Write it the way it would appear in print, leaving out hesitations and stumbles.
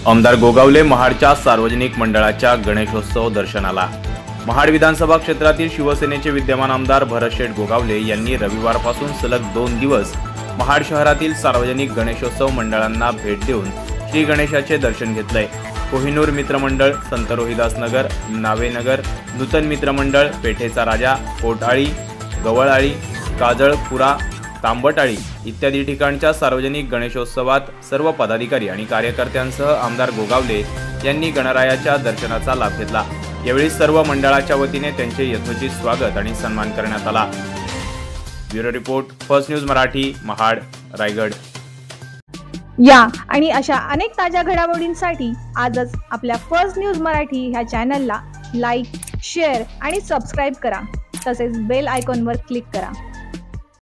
आमदार गोगावले महाडच्या सार्वजनिक मंडळाच्या गणेशोत्सव दर्शनाला। महाड विधानसभा क्षेत्रातील शिवसेनेचे विद्यमान आमदार भरतशेठ गोगावले यांनी रविवारपासून सलग 2 दिवस महाड शहरातील सार्वजनिक गणेशोत्सव मंडळांना भेट देऊन श्री गणेशाचे दर्शन घेतले। कोहिनूर मित्रमंडळ, संत रोहिदास नगर, नावेनगर, नूतन मित्रमंडळ, पेठेचा राजा, कोटाळी, गवळाळी, काजळपुरा, तांबटाळी इत्यादी ठिकाणच्या सार्वजनिक गणेशोत्सवात सर्व पदाधिकारी आणि कार्यकर्त्यांसह आमदार गोगावले यांनी गणरायाच्या दर्शनाचा लाभ घेतला। यावेळी सर्व मंडळाच्या वतीने त्यांचे यथोचित स्वागत आणि सन्मान करण्यात आला। Bureau report, first news Marathi, Mahad, Raigad. या आणि अशा अनेक ताज्या घडामोडींसाठी आजच आपल्या फर्स्ट न्यूज मराठी ह्या चॅनलला लाईक, शेअर आणि सबस्क्राइब करा। तसेच बेल आयकॉनवर क्लिक करा।